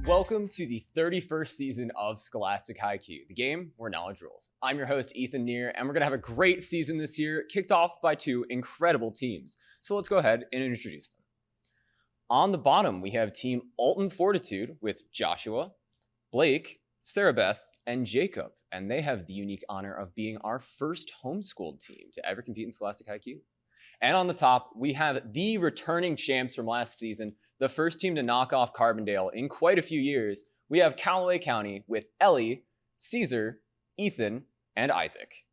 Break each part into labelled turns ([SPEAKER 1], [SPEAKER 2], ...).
[SPEAKER 1] Welcome to the 31st season of Scholastic Haiku, the game where knowledge rules. I'm your host, Ethan Neer, and we're going to have a great season this year, kicked off by two incredible teams. So let's go ahead and introduce them. On the bottom, we have Team Alton Fortitude with Joshua, Blake, Sarah Beth, and Jacob, and they have the unique honor of being our first homeschooled team to ever compete in Scholastic Haiku. And on the top, we have the returning champs from last season, the first team to knock off Carbondale in quite a few years. We have Calloway County with Ellie, Caesar, Ethan, and Isaac.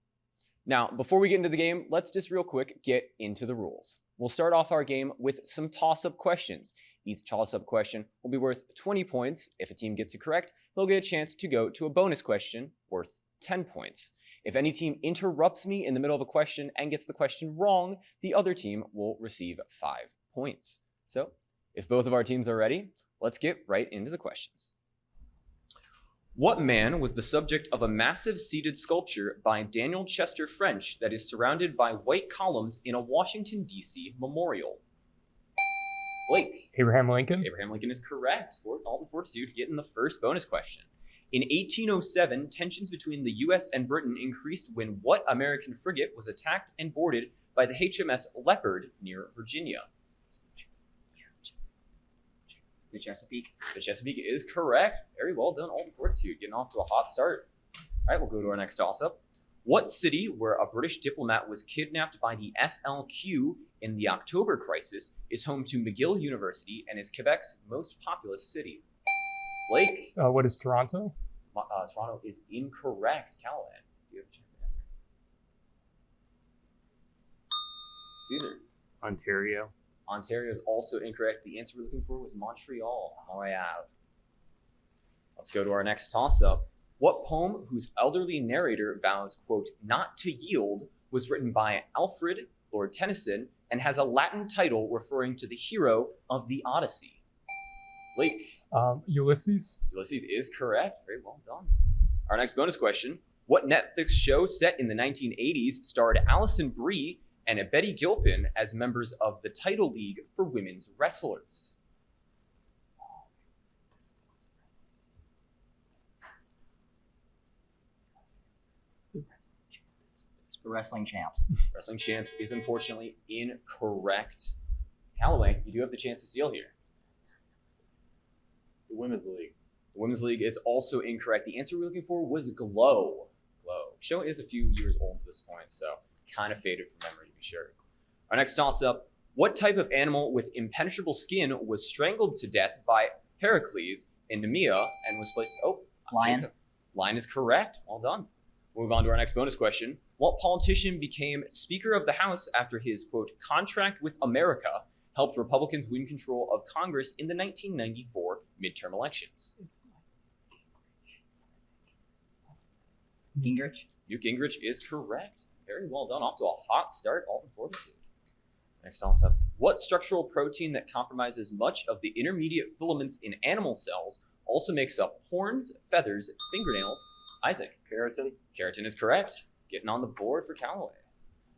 [SPEAKER 1] Now, before we get into the game, let's just real quick get into the rules. We'll start off our game with some toss-up questions. Each toss-up question will be worth 20 points. If a team gets it correct, they'll get a chance to go to a bonus question worth 10 points. If any team interrupts me in the middle of a question and gets the question wrong, the other team will receive 5 points. So, if both of our teams are ready, let's get right into the questions. What man was the subject of a massive seated sculpture by Daniel Chester French that is surrounded by white columns in a Washington, D.C. memorial? Blake.
[SPEAKER 2] Abraham Lincoln.
[SPEAKER 1] Abraham Lincoln is correct. For Alton Fortitude getting the first bonus question. In 1807, tensions between the U.S. and Britain increased when what American frigate was attacked and boarded by the HMS Leopard near Virginia?
[SPEAKER 3] The Chesapeake.
[SPEAKER 1] The Chesapeake is correct. Very well done, Alton Fortitude, getting off to a hot start. All right, we'll go to our next toss-up. What city, where a British diplomat was kidnapped by the FLQ in the October crisis, is home to McGill University and is Quebec's most populous city? Blake.
[SPEAKER 2] What is Toronto?
[SPEAKER 1] Toronto is incorrect. Calloway, do you have a chance to answer? Caesar.
[SPEAKER 4] Ontario.
[SPEAKER 1] Ontario is also incorrect. The answer we're looking for was Montreal. Montreal. Let's go to our next toss-up. What poem, whose elderly narrator vows, quote, not to yield, was written by Alfred, Lord Tennyson, and has a Latin title referring to the hero of the Odyssey? Blake.
[SPEAKER 2] Ulysses.
[SPEAKER 1] Ulysses is correct. Very well done. Our next bonus question. What Netflix show set in the 1980s starred Allison, Bree, and Betty Gilpin as members of the Title League for Women's Wrestlers?
[SPEAKER 3] The Wrestling Champs.
[SPEAKER 1] Wrestling Champs is unfortunately incorrect. Calloway, you do have the chance to steal here.
[SPEAKER 4] The Women's League.
[SPEAKER 1] The Women's League is also incorrect. The answer we're looking for was Glow. Glow. Show is a few years old at this point, so kind of faded from memory to be sure. Our next toss-up. What type of animal with impenetrable skin was strangled to death by Heracles in Nemea and was placed... Oh,
[SPEAKER 3] Lion.
[SPEAKER 1] Jacob. Lion is correct. Well done. We'll move on to our next bonus question. What politician became Speaker of the House after his, quote, contract with America helped Republicans win control of Congress in the 1994 midterm elections?
[SPEAKER 3] Gingrich.
[SPEAKER 1] Newt Gingrich is correct. Very well done. Off to a hot start, Alton Fortitude. Next toss-up. What structural protein that compromises much of the intermediate filaments in animal cells also makes up horns, feathers, fingernails? Isaac.
[SPEAKER 4] Keratin.
[SPEAKER 1] Keratin is correct. Getting on the board for Calloway.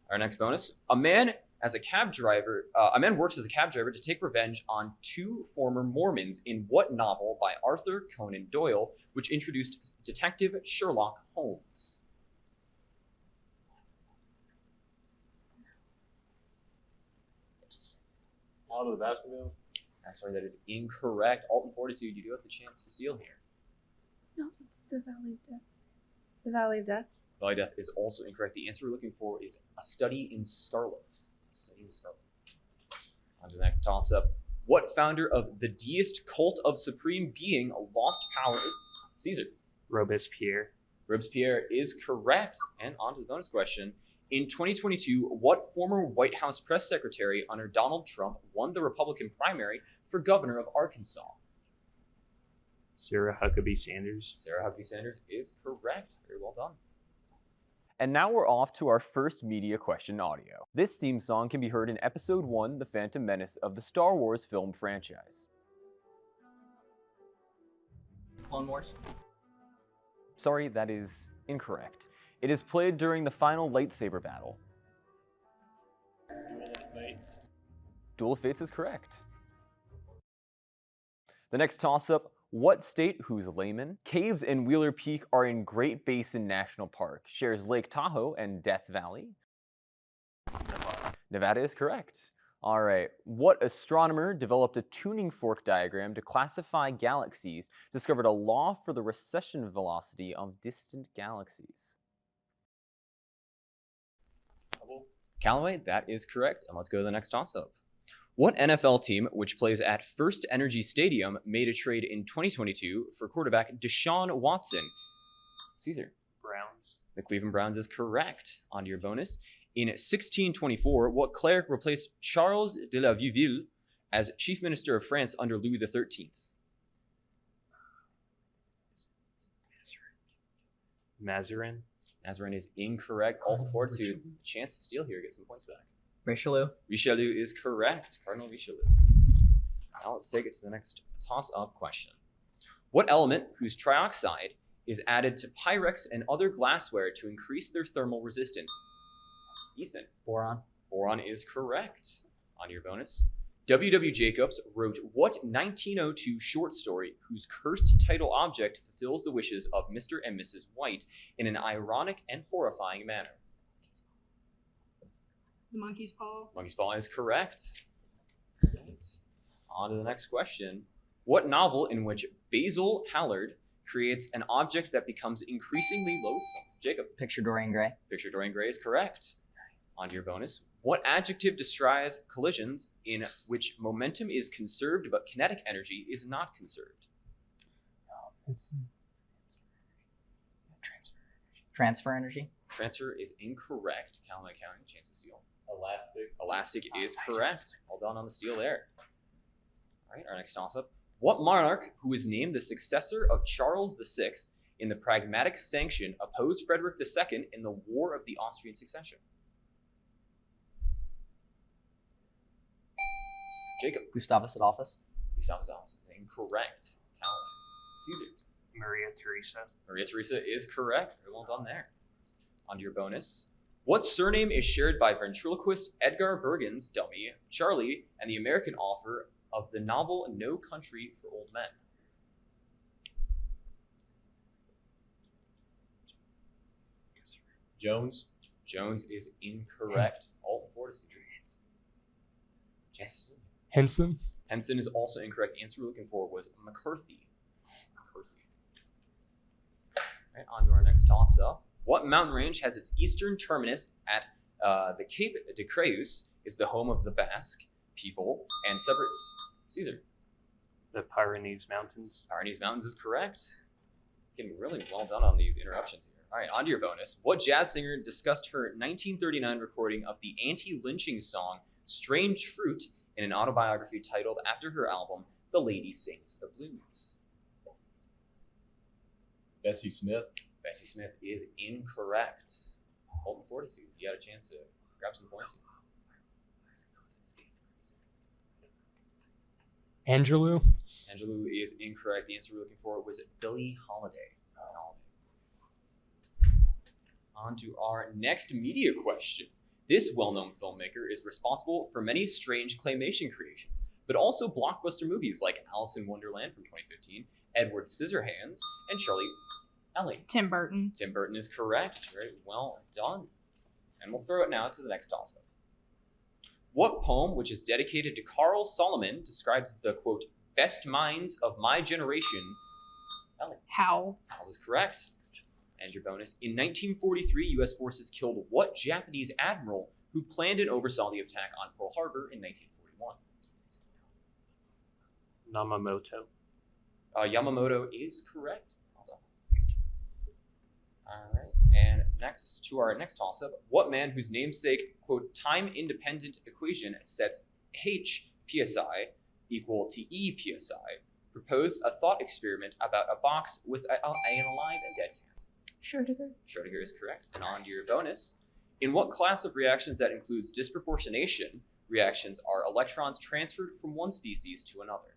[SPEAKER 1] Our next bonus. A man works as a cab driver to take revenge on 2 former Mormons in what novel by Arthur Conan Doyle, which introduced Detective Sherlock Holmes?
[SPEAKER 4] Out of the Baskerville.
[SPEAKER 1] Actually, that is incorrect. Alton Fortitude, you do have the chance to steal here.
[SPEAKER 5] No, it's the Valley of Death. The Valley of Death.
[SPEAKER 1] Valley of Death is also incorrect. The answer we're looking for is A Study in Scarlet. A Study in Scarlet. On to the next toss-up. What founder of the deist cult of supreme being lost power? Caesar.
[SPEAKER 4] Robespierre.
[SPEAKER 1] Robespierre is correct. And on to the bonus question. In 2022, what former White House press secretary under Donald Trump won the Republican primary for governor of Arkansas?
[SPEAKER 4] Sarah Huckabee Sanders.
[SPEAKER 1] Sarah Huckabee Sanders is correct. Very well done. And now we're off to our first media question audio. This theme song can be heard in Episode 1, The Phantom Menace of the Star Wars film franchise.
[SPEAKER 3] Clone Wars.
[SPEAKER 1] Sorry, that is incorrect. It is played during the final lightsaber battle.
[SPEAKER 4] Duel of Fates.
[SPEAKER 1] Duel of Fates is correct. The next toss-up. What state, whose layman, caves in Wheeler Peak are in Great Basin National Park, shares Lake Tahoe and Death Valley? Nevada is correct. All right. What astronomer developed a tuning fork diagram to classify galaxies, discovered a law for the recession velocity of distant galaxies? Calloway, that is correct. And let's go to the next toss-up. What NFL team, which plays at First Energy Stadium, made a trade in 2022 for quarterback Deshaun Watson? Caesar.
[SPEAKER 4] Browns.
[SPEAKER 1] The Cleveland Browns is correct. On to your bonus. In 1624, what cleric replaced Charles de la Vieuville as chief minister of France under Louis XIII?
[SPEAKER 4] Mazarin.
[SPEAKER 1] Mazarin is incorrect. Alton Fortitude, chance to steal here, get some points back.
[SPEAKER 3] Richelieu.
[SPEAKER 1] Richelieu is correct. Cardinal Richelieu. Now let's take it to the next toss-up question. What element whose trioxide is added to Pyrex and other glassware to increase their thermal resistance? Ethan.
[SPEAKER 3] Boron.
[SPEAKER 1] Boron is correct. On your bonus. W.W. Jacobs wrote what 1902 short story whose cursed title object fulfills the wishes of Mr. and Mrs. White in an ironic and horrifying manner?
[SPEAKER 5] The Monkey's Paw.
[SPEAKER 1] Monkey's Paw is correct. Right. On to the next question. What novel in which Basil Hallard creates an object that becomes increasingly loathsome? Jacob.
[SPEAKER 3] Picture Dorian Gray.
[SPEAKER 1] Picture Dorian Gray is correct. On to your bonus. What adjective describes collisions in which momentum is conserved but kinetic energy is not conserved?
[SPEAKER 3] Transfer energy.
[SPEAKER 1] Transfer is incorrect. Calloway County, chance to steal.
[SPEAKER 4] Elastic.
[SPEAKER 1] Elastic is correct. Well done on the steal there. All right, our next toss-up. What monarch who is named the successor of Charles VI in the Pragmatic Sanction opposed Frederick II in the War of the Austrian Succession? Jacob.
[SPEAKER 3] Gustavus Adolphus.
[SPEAKER 1] Gustavus Adolphus is incorrect. Calloway. Caesar.
[SPEAKER 4] Maria Theresa.
[SPEAKER 1] Maria Theresa is correct. Very well done there. On to your bonus. What surname is shared by ventriloquist Edgar Bergen's dummy, Charlie, and the American author of the novel No Country for Old Men?
[SPEAKER 4] Jones.
[SPEAKER 1] Jones is incorrect. Alton Fortitude. Chances.
[SPEAKER 2] Henson.
[SPEAKER 1] Henson is also incorrect. The answer we're looking for was McCarthy. McCarthy. All right, on to our next toss-up. What mountain range has its eastern terminus at the Cape de Creus, is the home of the Basque people and separates Caesar?
[SPEAKER 4] The Pyrenees Mountains.
[SPEAKER 1] Pyrenees Mountains is correct. Getting really well done on these interruptions here. All right, on to your bonus. What jazz singer discussed her 1939 recording of the anti-lynching song Strange Fruit in an autobiography titled after her album, The Lady Sings the Blues?
[SPEAKER 4] Bessie Smith.
[SPEAKER 1] Bessie Smith is incorrect. Alton Fortitude, you got a chance to grab some points here.
[SPEAKER 2] Angelou.
[SPEAKER 1] Angelou is incorrect. The answer we're looking for was Billie Holiday. On to our next media question. This well-known filmmaker is responsible for many strange claymation creations, but also blockbuster movies like Alice in Wonderland from 2015, Edward Scissorhands, and Charlie Ellie.
[SPEAKER 5] Tim Burton.
[SPEAKER 1] Tim Burton is correct. Very well done. And we'll throw it now to the next toss-up. What poem, which is dedicated to Carl Solomon, describes the, quote, best minds of my generation? Ellie.
[SPEAKER 5] Howl.
[SPEAKER 1] Howl is correct. And your bonus. In 1943, U.S. forces killed what Japanese admiral who planned and oversaw the attack on Pearl Harbor in 1941?
[SPEAKER 4] Namamoto.
[SPEAKER 1] Yamamoto is correct. Well done. All right. And next to our next toss-up, what man whose namesake, quote, time-independent equation sets H psi equal to E psi proposed a thought experiment about a box with an alive and dead cat?
[SPEAKER 5] Schrödinger.
[SPEAKER 1] Schrödinger is correct. And on to your bonus. In what class of reactions that includes disproportionation reactions are electrons transferred from one species to another?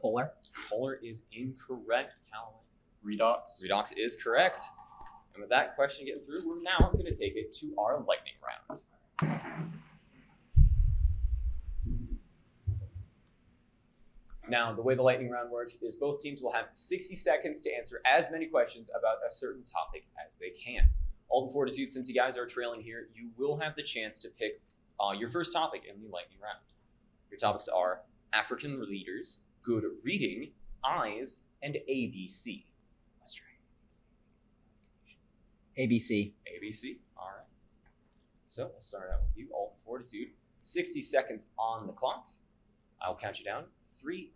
[SPEAKER 3] Polar.
[SPEAKER 1] Polar is incorrect, Calloway.
[SPEAKER 4] Redox.
[SPEAKER 1] Redox is correct. And with that question getting through, we're now going to take it to our lightning round. Now, the way the lightning round works is both teams will have 60 seconds to answer as many questions about a certain topic as they can. Alton Fortitude, since you guys are trailing here, you will have the chance to pick your first topic in the lightning round. Your topics are African leaders, good reading, eyes, and ABC. Let's try
[SPEAKER 3] ABC.
[SPEAKER 1] ABC. All right. So we'll start out with you, Alton Fortitude. 60 seconds on the clock. I'll count you down. 3.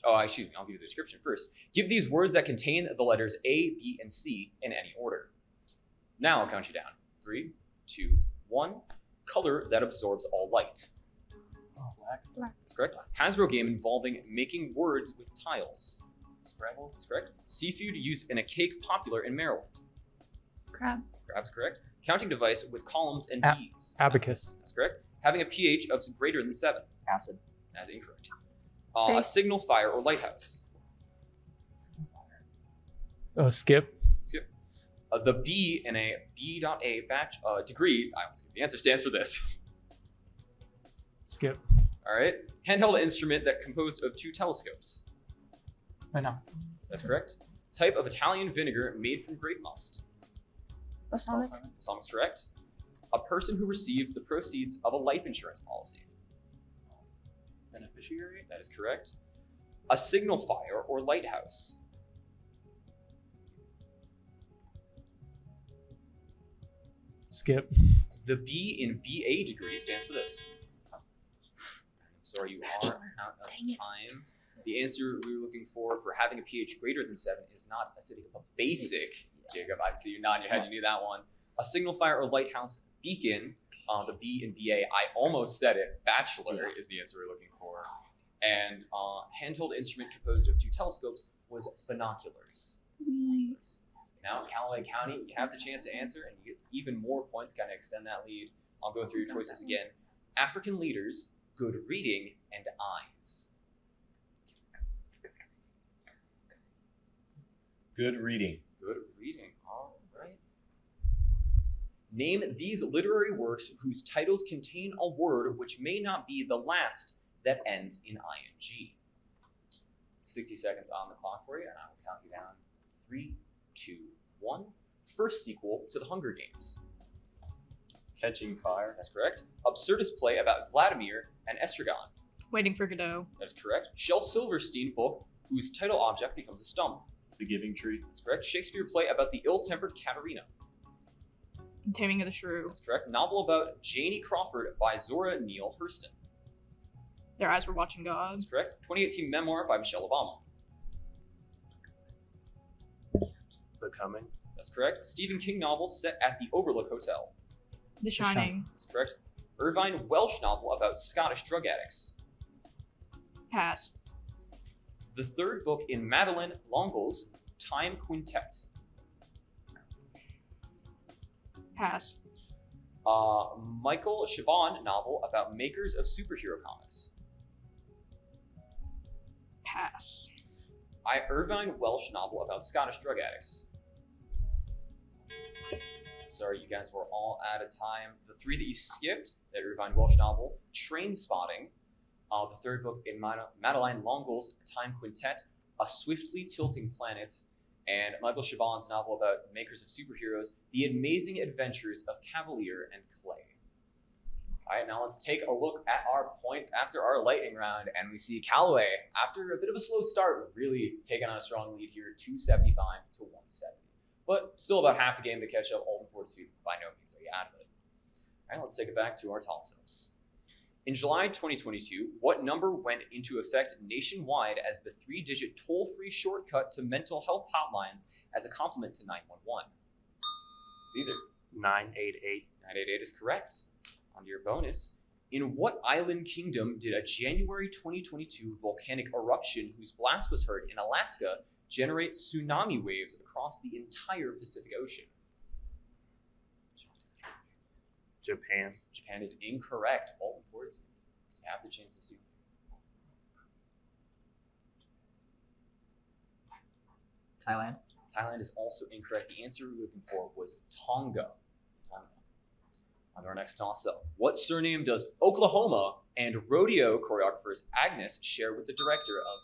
[SPEAKER 1] Oh, excuse me. I'll give you the description first. Give these words that contain the letters A, B, and C in any order. Now I'll count you down. 3, 2, 1. Color that absorbs all light.
[SPEAKER 4] Black.
[SPEAKER 1] That's correct. Hasbro game involving making words with tiles.
[SPEAKER 4] Scrabble.
[SPEAKER 1] That's correct. Seafood used in a cake popular in Maryland.
[SPEAKER 5] Crab.
[SPEAKER 1] Crab's correct. Counting device with columns and beads.
[SPEAKER 2] Abacus.
[SPEAKER 1] That's correct. Having a pH of greater than 7.
[SPEAKER 3] Acid.
[SPEAKER 1] That's incorrect. A signal, fire, or lighthouse.
[SPEAKER 2] Skip.
[SPEAKER 1] The B in a B.A batch degree, I almost give the answer, stands for this.
[SPEAKER 2] Skip.
[SPEAKER 1] All right. Handheld instrument that composed of 2 telescopes.
[SPEAKER 2] No.
[SPEAKER 1] That's correct. Type of Italian vinegar made from grape must.
[SPEAKER 5] Balsamic.
[SPEAKER 1] Balsamic's correct. A person who received the proceeds of a life insurance policy.
[SPEAKER 4] Beneficiary.
[SPEAKER 1] That is correct. A signal fire or lighthouse.
[SPEAKER 2] Skip.
[SPEAKER 1] The B in BA degree stands for this. I'm sorry, you are out of
[SPEAKER 5] Dang it.
[SPEAKER 1] time. The answer we were looking for having a pH greater than 7 is not acidic, but basic. Jacob, I see you nodding your head. You knew that one. A signal fire or lighthouse beacon. The B in BA, I almost said it. Bachelor is the answer we're looking for. And handheld instrument composed of 2 telescopes was binoculars.
[SPEAKER 5] Wheat.
[SPEAKER 1] Now, Calloway County, you have the chance to answer, and you get even more points, kind of extend that lead. I'll go through your choices again. African leaders, good reading, and eyes.
[SPEAKER 4] Good reading.
[SPEAKER 1] Good reading. All right. Name these literary works whose titles contain a word which may not be the last that ends in ing. 60 seconds on the clock for you, and I will count you down. 3, 2, 1. First sequel to the Hunger Games.
[SPEAKER 4] Catching fire.
[SPEAKER 1] That's correct. Absurdist play about Vladimir and Estragon.
[SPEAKER 6] Waiting for Godot.
[SPEAKER 1] That is correct. Shel Silverstein book whose title object becomes a stump.
[SPEAKER 4] The Giving Tree.
[SPEAKER 1] That's correct. Shakespeare play about the ill-tempered Katerina.
[SPEAKER 6] Taming of the Shrew.
[SPEAKER 1] That's correct. Novel about Janie Crawford by Zora Neale Hurston.
[SPEAKER 6] Their Eyes Were Watching God.
[SPEAKER 1] That's correct. 2018 memoir by Michelle Obama.
[SPEAKER 4] Becoming.
[SPEAKER 1] That's correct. Stephen King novel set at the Overlook Hotel.
[SPEAKER 6] The Shining.
[SPEAKER 1] That's correct. Irvine Welsh novel about Scottish drug addicts.
[SPEAKER 6] Pass.
[SPEAKER 1] The third book in Madeleine L'Engle's Time Quintet.
[SPEAKER 6] Pass.
[SPEAKER 1] Michael Chabon novel about makers of superhero comics.
[SPEAKER 6] Pass.
[SPEAKER 1] Irvine Welsh novel about Scottish drug addicts. Sorry, you guys were all out of time. The 3 that you skipped, that Irvine Welsh novel, Train Spotting, the third book in Madeleine L'Engle's Time Quintet, A Swiftly Tilting Planet, and Michael Chabon's novel about makers of superheroes, The Amazing Adventures of Cavalier and Clay. All right, now let's take a look at our points after our lightning round, and we see Calloway, after a bit of a slow start, really taking on a strong lead here, 275 to 170. But still about half a game to catch up. Alton Fortitude by no means are you out of it. All right, let's take it back to our toss-ups. In July 2022, what number went into effect nationwide as the 3-digit toll-free shortcut to mental health hotlines as a complement to 911? Caesar.
[SPEAKER 4] 988.
[SPEAKER 1] 988 is correct. On to your bonus. In what island kingdom did a January 2022 volcanic eruption whose blast was heard in Alaska generate tsunami waves across the entire Pacific Ocean?
[SPEAKER 4] Japan.
[SPEAKER 1] Japan is incorrect. Alton Fortitude. You have the chance to see.
[SPEAKER 3] Thailand.
[SPEAKER 1] Thailand is also incorrect. The answer we were looking for was Tonga. On to our next toss-up. What surname does Oklahoma and rodeo choreographers Agnes share with the director of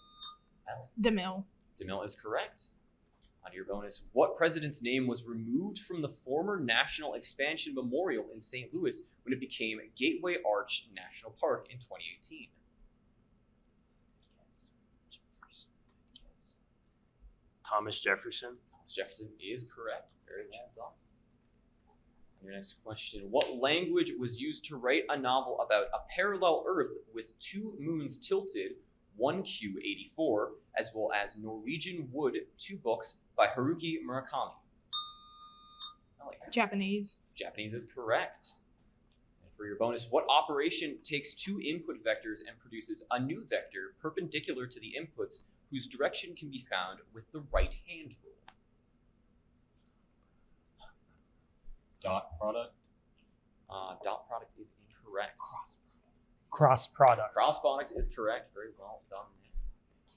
[SPEAKER 1] Ellen?
[SPEAKER 6] DeMille.
[SPEAKER 1] DeMille is correct. On to your bonus. What president's name was removed from the former National Expansion Memorial in St. Louis when it became Gateway Arch National Park in 2018?
[SPEAKER 4] Thomas Jefferson.
[SPEAKER 1] Thomas Jefferson is correct. Very well done. On your next question. What language was used to write a novel about a parallel Earth with two moons tilted, 1Q84, as well as Norwegian Wood, 2 books by Haruki Murakami? Ellie.
[SPEAKER 6] Japanese.
[SPEAKER 1] Japanese is correct. And for your bonus, what operation takes 2 input vectors and produces a new vector perpendicular to the inputs whose direction can be found with the right hand rule?
[SPEAKER 4] Dot product.
[SPEAKER 1] Dot product is incorrect.
[SPEAKER 2] Cross product.
[SPEAKER 1] Cross product is correct. Very well done.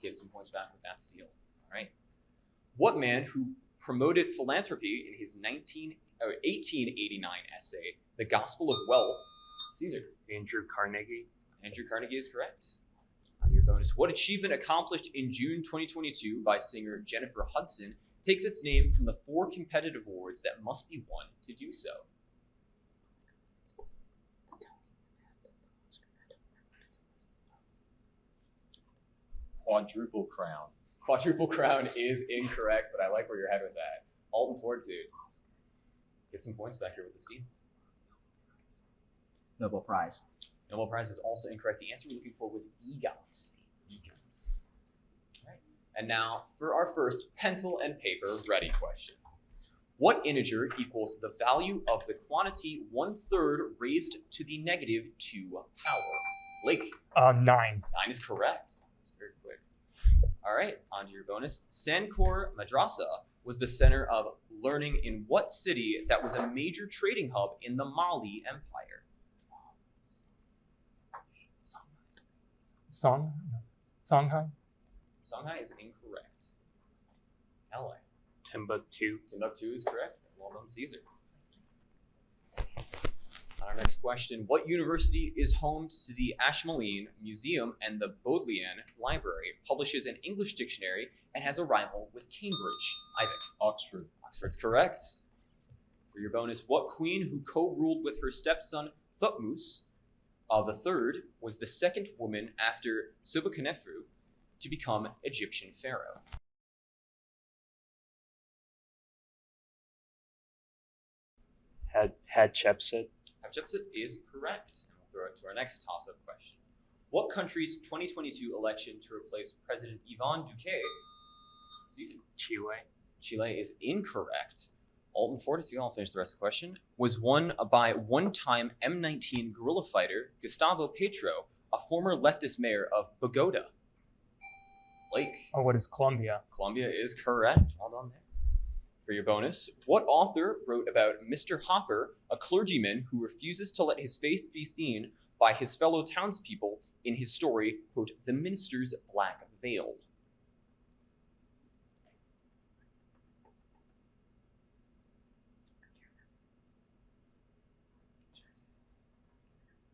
[SPEAKER 1] Get some points back with that steal. All right. What man who promoted philanthropy in his 1889 essay, The Gospel of Wealth? Caesar.
[SPEAKER 4] Andrew Carnegie.
[SPEAKER 1] Andrew Carnegie is correct. On your bonus, what achievement accomplished in June 2022 by singer Jennifer Hudson takes its name from the 4 competitive awards that must be won to do so?
[SPEAKER 4] Quadruple crown.
[SPEAKER 1] Quadruple crown is incorrect, but I like where your head was at. Alton Fortitude. Get some points back here with this team.
[SPEAKER 3] Nobel Prize.
[SPEAKER 1] Nobel Prize is also incorrect. The answer we're looking for was EGOT. EGOT. All right. And now for our first pencil and paper ready question. What integer equals the value of the quantity 1/3 raised to the negative 2 power? Blake.
[SPEAKER 2] 9.
[SPEAKER 1] 9 is correct. That's very quick. All right, on to your bonus. Sankor Madrasa was the center of learning in what city that was a major trading hub in the Mali Empire?
[SPEAKER 2] Songhai.
[SPEAKER 1] Songhai is incorrect. LA.
[SPEAKER 4] Timbuktu.
[SPEAKER 1] Timbuktu is correct. Well done, Caesar. On our next question, what university is home to the Ashmolean Museum and the Bodleian Library, publishes an English dictionary, and has a rival with Cambridge? Isaac.
[SPEAKER 4] Oxford.
[SPEAKER 1] Oxford's correct. For your bonus, what queen who co-ruled with her stepson Thutmose the third was the second woman after Subukanefu to become Egyptian pharaoh?
[SPEAKER 4] Hatshepsut.
[SPEAKER 1] Hatshepsut is correct. And we'll throw it to our next toss-up question. What country's 2022 election to replace President Ivan Duque? Caesar.
[SPEAKER 4] Chile.
[SPEAKER 1] Chile is incorrect. Alton Fortitude, I'll finish the rest of the question, was won by one-time M19 guerrilla fighter Gustavo Petro, a former leftist mayor of Bogota. Blake.
[SPEAKER 2] What is Colombia?
[SPEAKER 1] Colombia is correct. Well done there. For your bonus, what author wrote about Mr. Hopper, a clergyman who refuses to let his faith be seen by his fellow townspeople in his story, quote, The Minister's Black Veil?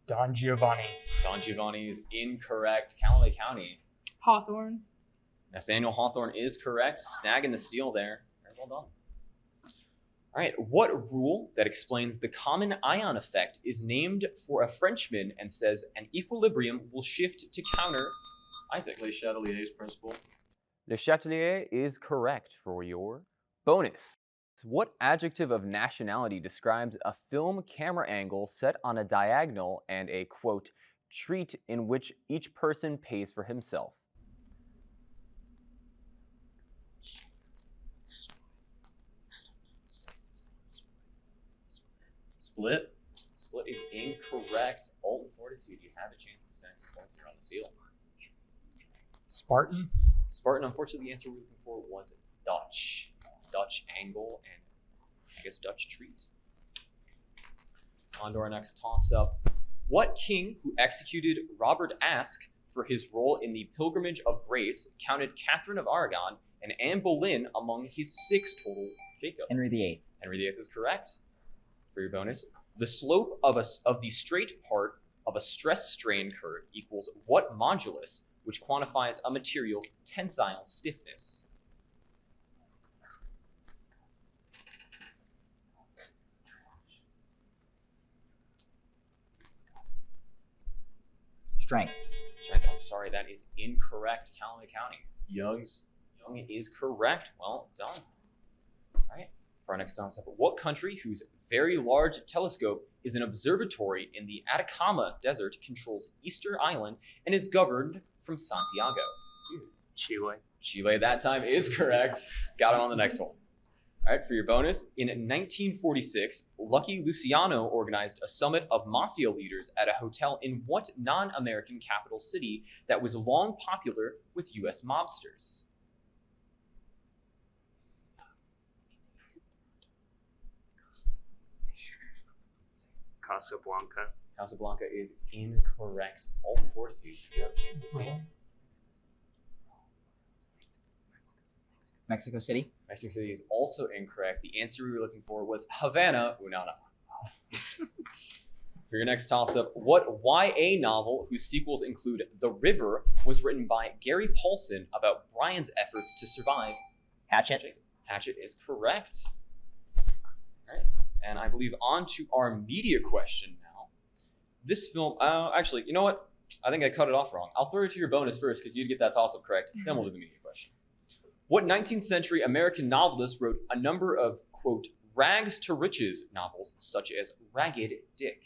[SPEAKER 2] Don Giovanni.
[SPEAKER 1] Don Giovanni is incorrect. Calloway County.
[SPEAKER 6] Hawthorne.
[SPEAKER 1] Nathaniel Hawthorne is correct. Snagging the steal there. Very well done. All right. What rule that explains the common ion effect is named for a Frenchman and says an equilibrium will shift to counter Isaac?
[SPEAKER 4] Le Chatelier's principle.
[SPEAKER 1] Le Chatelier is correct for your bonus. What adjective of nationality describes a film camera angle set on a diagonal and a, quote, treat in which each person pays for himself?
[SPEAKER 4] Split.
[SPEAKER 1] Split is incorrect. Alton Fortitude, you have a chance to send points around the seal.
[SPEAKER 2] Spartan.
[SPEAKER 1] Spartan, unfortunately, the answer we were looking for was Dutch. Dutch angle and I guess Dutch treat. On to our next toss-up. What king who executed Robert Aske for his role in the Pilgrimage of Grace counted Catherine of Aragon and Anne Boleyn among his 6 total Jacob?
[SPEAKER 3] Henry VIII.
[SPEAKER 1] Henry VIII is correct. For your bonus, The slope of the straight part of a stress strain curve equals what modulus, which quantifies a material's tensile stiffness?
[SPEAKER 3] Strength.
[SPEAKER 1] I'm sorry, that is incorrect. Calloway County.
[SPEAKER 4] Young's.
[SPEAKER 1] Young is correct. Well done. All right. For our next concept, what country whose very large telescope is an observatory in the Atacama Desert controls Easter Island and is governed from Santiago?
[SPEAKER 4] Chile.
[SPEAKER 1] Chile that time is correct. Got him on the next one. All right, for your bonus, in 1946, Lucky Luciano organized a summit of mafia leaders at a hotel in what non-American capital city that was long popular with U.S. mobsters?
[SPEAKER 4] Casablanca.
[SPEAKER 1] Casablanca is incorrect. Alton Fortitude, you have a chance to steal.
[SPEAKER 3] Mexico City.
[SPEAKER 1] Mexico City is also incorrect. The answer we were looking for was Havana, Unana. For your next toss-up, what YA novel, whose sequels include The River, was written by Gary Paulson about Brian's efforts to survive?
[SPEAKER 3] Hatchet.
[SPEAKER 1] Hatchet is correct. All right, and I believe on to our media question now. This film, actually, you know what? I think I cut it off wrong. I'll throw it to your bonus first because you'd get that toss-up correct. Then we'll do the media question. What 19th century American novelist wrote a number of, quote, rags to riches novels such as Ragged Dick?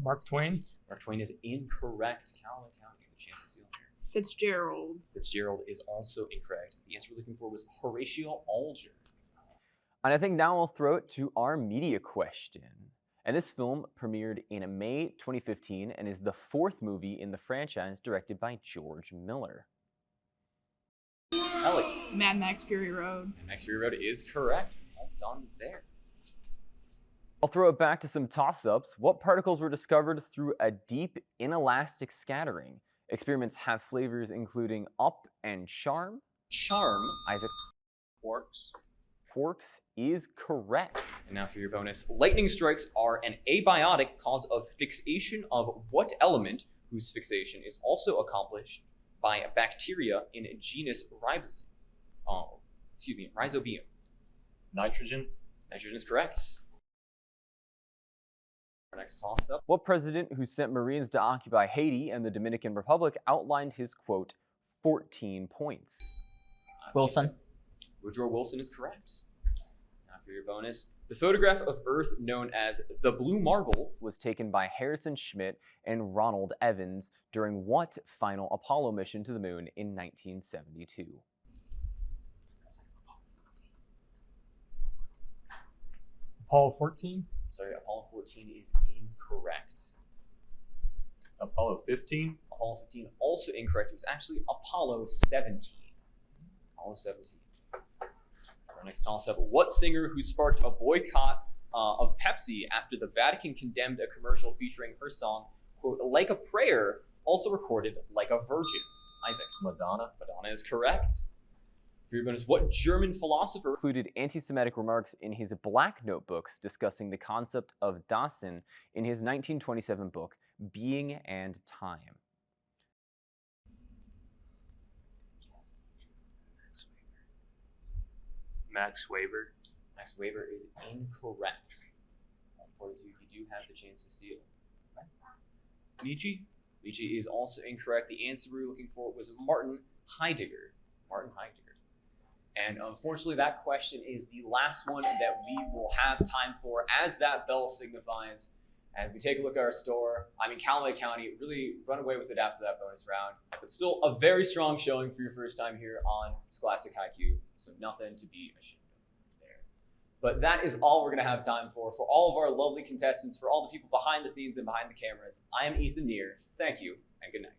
[SPEAKER 2] Mark Twain.
[SPEAKER 1] Mark Twain is incorrect. Calloway County, a chance to steal here.
[SPEAKER 6] Fitzgerald.
[SPEAKER 1] Fitzgerald is also incorrect. The answer we're looking for was Horatio Alger. And I think now I'll throw it to our media question. And this film premiered in May 2015 and is the fourth movie in the franchise directed by George Miller. Ellie.
[SPEAKER 6] Mad Max Fury Road.
[SPEAKER 1] Mad Max Fury Road is correct. All done there. I'll throw it back to some toss-ups. What particles were discovered through a deep inelastic scattering? Experiments have flavors including up and charm. Charm, Isaac.
[SPEAKER 4] Quarks.
[SPEAKER 1] Quarks is correct. And now for your bonus. Lightning strikes are an abiotic cause of fixation of what element whose fixation is also accomplished by a bacteria in genus Rhizobium.
[SPEAKER 4] Nitrogen.
[SPEAKER 1] Nitrogen is correct. Our next toss-up. What president who sent Marines to occupy Haiti and the Dominican Republic outlined his, quote, 14 points?
[SPEAKER 3] Wilson.
[SPEAKER 1] Woodrow Wilson is correct. Now for your bonus. The photograph of Earth known as the Blue Marble was taken by Harrison Schmitt and Ronald Evans during what final Apollo mission to the moon in 1972?
[SPEAKER 2] Apollo 14.
[SPEAKER 1] Sorry, Apollo 14 is incorrect.
[SPEAKER 4] Apollo 15.
[SPEAKER 1] Apollo 15 also incorrect. It was actually Apollo 17. Apollo 17. Our next toss-up. What singer who sparked a boycott of Pepsi after the Vatican condemned a commercial featuring her song, quote, Like a Prayer, also recorded Like a Virgin? Isaac.
[SPEAKER 4] Madonna.
[SPEAKER 1] Madonna is correct. For your bonus, what German philosopher included anti-Semitic remarks in his Black Notebooks discussing the concept of Dasein in his 1927 book, Being and Time?
[SPEAKER 4] Max Weber.
[SPEAKER 1] Max Weber is incorrect. Unfortunately, you do have the chance to steal. Okay.
[SPEAKER 4] Nietzsche.
[SPEAKER 1] Nietzsche is also incorrect. The answer we were looking for was Martin Heidegger. Martin Heidegger. And unfortunately, that question is the last one that we will have time for as that bell signifies. As we take a look at our store, Calloway County really run away with it after that bonus round. But still a very strong showing for your first time here on Scholastic IQ. So nothing to be ashamed of there. But that is all we're going to have time for all of our lovely contestants, for all the people behind the scenes and behind the cameras. I am Ethan Neer. Thank you and good night.